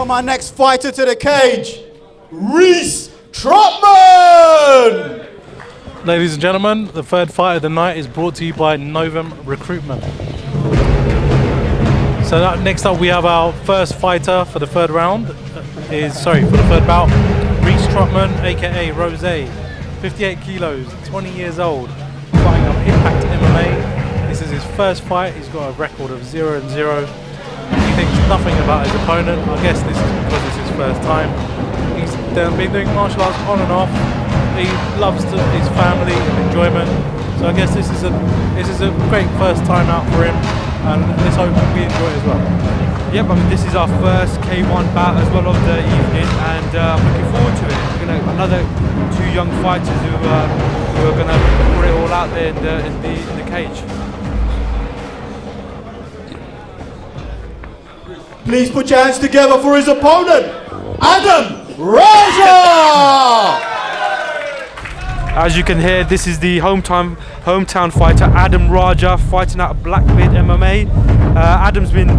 welcome our next fighter to the cage, Reiss Trotman! Ladies and gentlemen, the third fight of the night is brought to you by Novum Recruitment. So next up we have our first fighter for the third round, for the third bout, Reiss Trotman, aka Rose, 58 kilos, 20 years old, fighting on Impact MMA. This is his first fight. He's got a record of 0-0. He thinks nothing about his opponent. I guess this is because it's his first time. He's been doing martial arts on and off. He loves his family and enjoyment. So I guess this is a great first time out for him, and let's hope we enjoy it as well. Yep, I mean this is our first K1 bout as well of the evening, and I'm looking forward to it. We're gonna another two young fighters who are gonna put it all out there in the cage. Please put your hands together for his opponent, Adam Raja! As you can hear, this is the hometown fighter Adam Raja, fighting out of Blackbeard MMA. Adam's been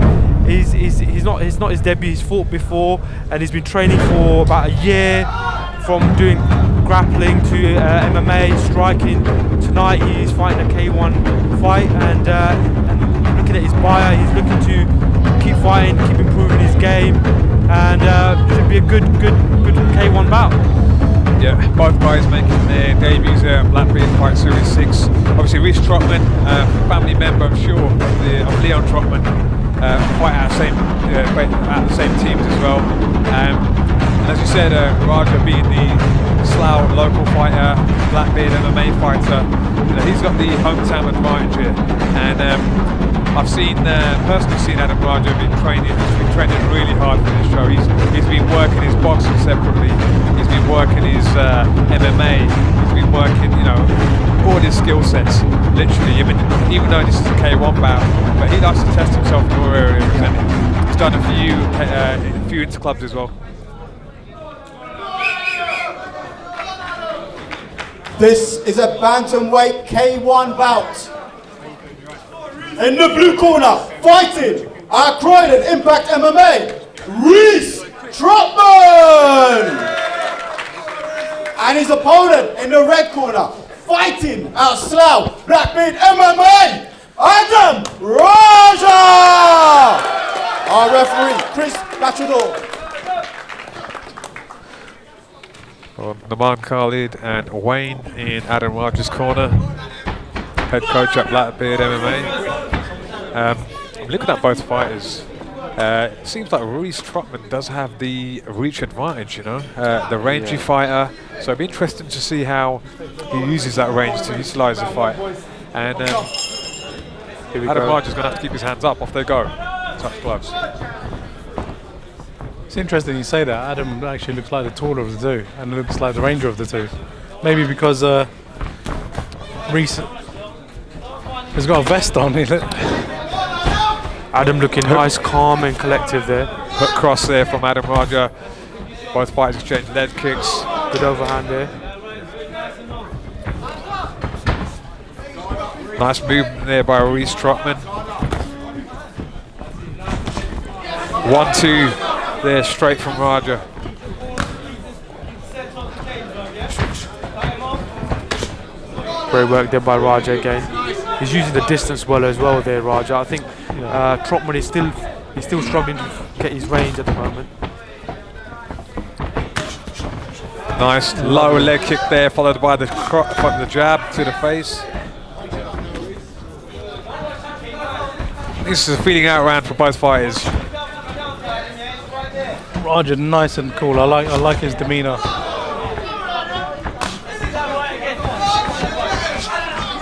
he's not his debut. He's fought before, and he's been training for about a year, from doing grappling to MMA, striking. Tonight he's fighting a K1 fight, and looking at his bio, he's looking to keep fighting, keep improving his game, and should be a good K1 bout. Yeah, both guys making their debuts at Blackbeard Fight Series 6. Obviously Reiss Trotman, family member I'm sure of Leon Trotman, fight out of the same teams as well. And as you said, Raja being the Slough local fighter, Blackbeard MMA fighter, he's got the hometown advantage here. And I've personally seen Adam Raja been training. He's been training really hard for this show. He's been working his boxing separately. He's been working his MMA. He's been working, all his skill sets. Literally, even though this is a K1 bout, but he likes to test himself in all areas. And he's done a few interclubs as well. This is a bantamweight K1 bout. In the blue corner, fighting our Croydon Impact MMA, Reiss Trotman! And his opponent in the red corner, fighting our Slough Blackbeard MMA, Adam Raja! Our referee, Chris Bachador. Naman Khalid and Wayne in Adam Raja's corner, head coach at Blackbeard MMA. I'm looking at both fighters. It seems like Reiss Trotman does have the reach advantage, the rangy fighter. So it'll be interesting to see how he uses that range to utilize the fight. And Adam Raja's going to have to keep his hands up. Off they go. Touch gloves. It's interesting you say that. Adam actually looks like the taller of the two, and looks like the ranger of the two. Maybe because Reiss has got a vest on. Adam looking nice, calm and collective there. Hook cross there from Adam Raja. Both fighters exchange leg kicks. Good overhand there. Nice movement there by Reiss Trotman. 1-2 there straight from Raja. Great work there by Raja again. He's using the distance well as well there, Raja. I think Trotman is still struggling to get his range at the moment. Nice lower leg kick there, followed by the jab to the face. This is a feeling out round for both fighters. Raja nice and cool. I like his demeanour.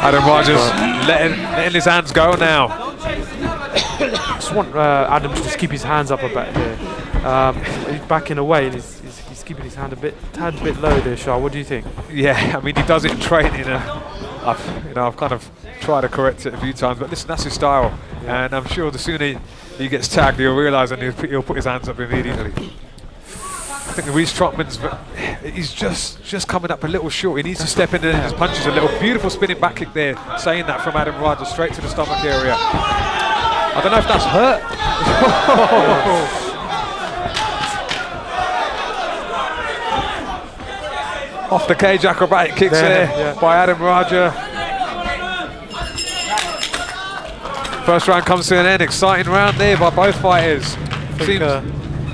Adam Raja's letting his hands go now. I just want Adam to just keep his hands up a bit there. He's backing away and he's keeping his hand a tad bit low there, Shah. What do you think? Yeah, I mean he does it in training. I've kind of tried to correct it a few times, but listen, that's his style. Yeah. And I'm sure the sooner he gets tagged, he'll realise and he'll put his hands up immediately. I think Reiss Trotman's, he's just coming up a little short. He needs to step into his punches a little. Beautiful spinning back kick there, saying that from Adam Raja, straight to the stomach area. I don't know if that's hurt. Off the cage acrobatic kicks there by Adam Raja. First round comes to an end. Exciting round there by both fighters. I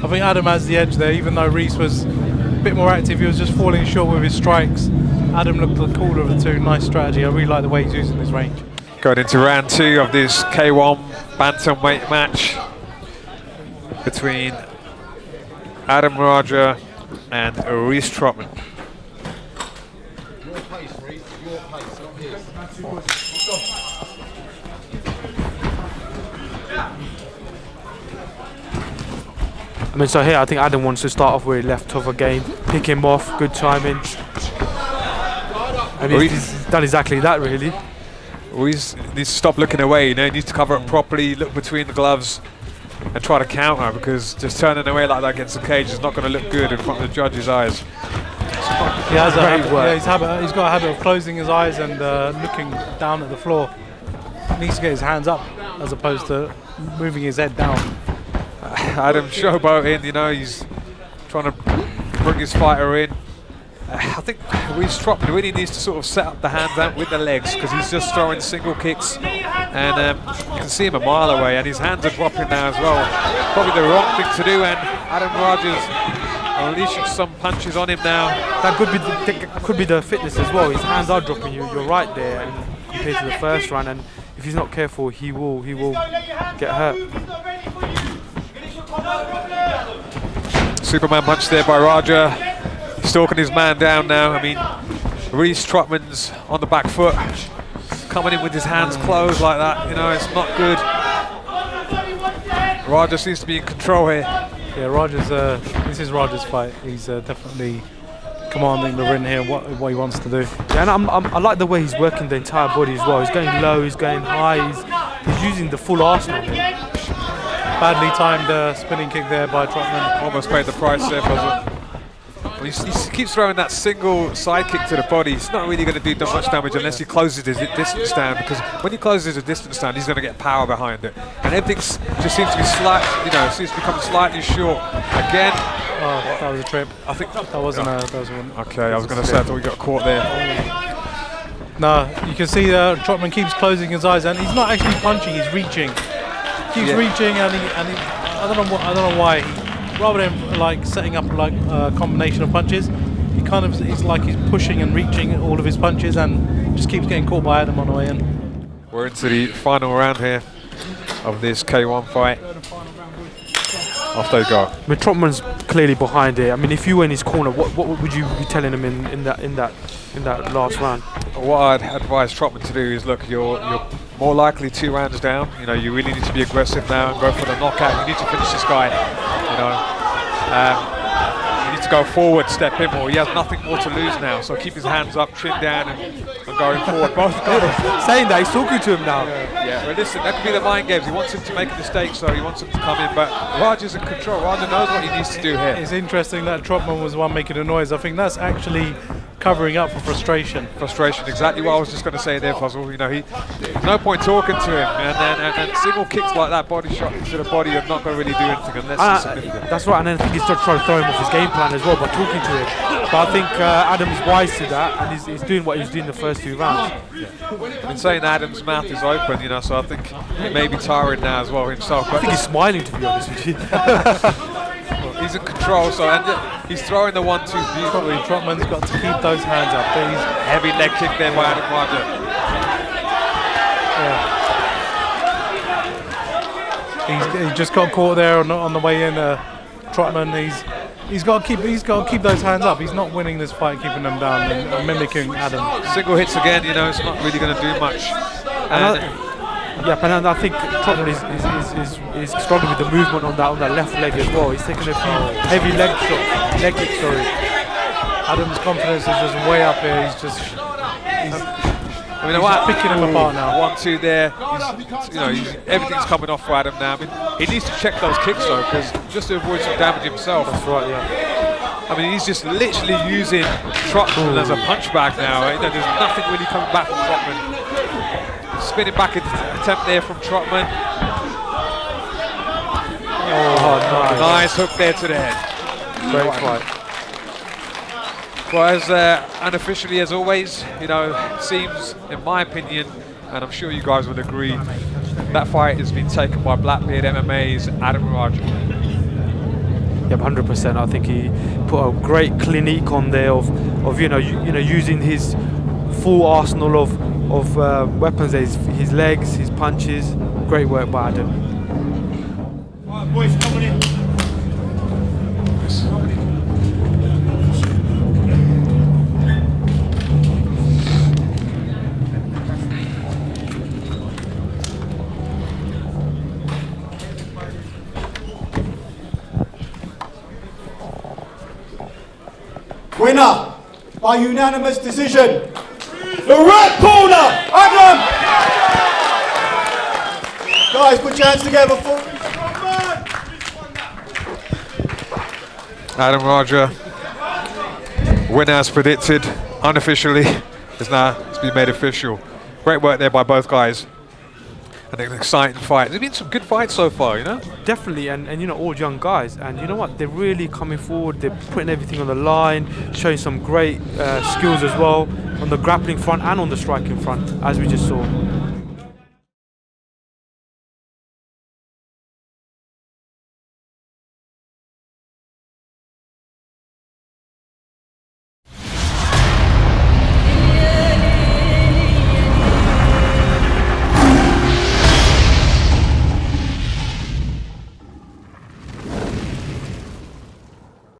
think Adam has the edge there, even though Reiss was a bit more active. He was just falling short with his strikes. Adam looked the cooler of the two. Nice strategy. I really like the way he's using his range. Going into round 2 of this K1 bantamweight match between Adam Raja and Reiss Trotman. I mean, so here I think Adam wants to start off where he left off again, pick him off, good timing. And he's done exactly that, really. Reiss needs to stop looking away, you know, he needs to cover it properly, look between the gloves and try to counter, because just turning away like that against the cage is not going to look good in front of the judge's eyes. He has a habit, he's got a habit of closing his eyes and looking down at the floor. He needs to get his hands up as opposed to moving his head down. Adam showboating, you know, he's trying to bring his fighter in. I think Reiss Trotman really needs to sort of set up the hands out with the legs, because he's just throwing single kicks, and you can see him a mile away, and his hands are dropping now as well. Probably the wrong thing to do, and Adam Raja's unleashing some punches on him now. That could be the fitness as well. His hands are dropping. You're right there, and compared to the first round, and if he's not careful, he will get hurt. Superman punch there by Raja. Stalking his man down now. I mean, Reiss Trotman's on the back foot, coming in with his hands closed like that. You know, it's not good. Raja seems to be in control here. Yeah, this is Raja's fight. He's definitely commanding the ring here, what he wants to do. Yeah, and I like the way he's working the entire body as well. He's going low, he's going high, he's using the full arsenal here. Badly timed spinning kick there by Trotman. Almost paid the price there, Puzzle. He keeps throwing that single side kick to the body. It's not really going to do that much damage unless he closes his distance down, because when he closes his distance down, he's going to get power behind it. And everything just seems to be seems to become slightly short. Again. Oh, that was a trip. I think that wasn't that was one. Okay, I was going to say I thought we got caught there. No, you can see Trotman keeps closing his eyes, and he's not actually punching, he's reaching. Keeps reaching, and he I don't know why. Rather than like setting up like a combination of punches, he's pushing and reaching all of his punches, and just keeps getting caught by Adam on the way in. We're into the final round here of this K1 fight. Off they go. I mean, Trotman's clearly behind here. I mean, if you were in his corner, what would you be telling him in that last round? What I'd advise Trotman to do is, look, you're more likely 2 rounds down. You know, you really need to be aggressive now and go for the knockout. You need to finish this guy. You know, you need to go forward, step him, or he has nothing more to lose now. So keep his hands up, chin down, and going forward. Both guys saying that, he's talking to him now. Yeah, but listen, that could be the mind games. He wants him to make a mistake, so he wants him to come in. But Raja's in control. Raja knows what he needs to do here. It's interesting that Trotman was the one making a noise. I think that's actually covering up for frustration. Frustration, exactly what I was just going to say there, Puzzle. You know, there's no point talking to him, and single kicks like that, body shot to the body, are not going to really do anything unless it's significant. That's right, and then I think he's trying to throw him off his game plan as well by talking to him. But I think Adam's wise to that, and he's doing what he was doing the first 2 rounds. I've been saying Adam's mouth is open, you know, so I think he may be tiring now as well himself. But I think he's smiling, to be honest with you. He's in control, so he's throwing the 1-2 beautifully. Trotman's got to keep those hands up. Please. Heavy leg kick there by Adam Raja. Yeah. He just got caught there on the way in. Trotman, he's got to keep those hands up. He's not winning this fight, keeping them down and mimicking Adam. Single hits again, you know, it's not really going to do much. And I think Trotman is struggling with the movement on that left leg as well. He's taking a few heavy leg kicks. Adam's confidence is just way up here. He's just picking him apart now. 1-2 there. Everything's coming off for Adam now. I mean, he needs to check those kicks though, because just to avoid some damage himself. That's right, yeah. I mean, he's just literally using Trotman as a punch bag now. You know, there's nothing really coming back from Trotman. Spinning back attempt there from Trotman. Oh, nice. Nice hook there to the head. Great fight. Well, as unofficially as always, you know, it seems, in my opinion, and I'm sure you guys would agree, that fight has been taken by Blackbeard MMA's Adam Raja. Yep, 100%. I think he put a great clinique on there of using his full arsenal of weapons, his legs, his punches. Great work by Adam. All right, boys, coming in. Winner by unanimous decision, the red corner, Adam! Guys, put your hands together for Trotman! Adam Raja, winner as predicted, unofficially, it's been made official. Great work there by both guys. And an exciting fight. There's been some good fights so far, you know? Definitely, and you know, all young guys, and you know what, they're really coming forward, they're putting everything on the line, showing some great skills as well, on the grappling front and on the striking front, as we just saw.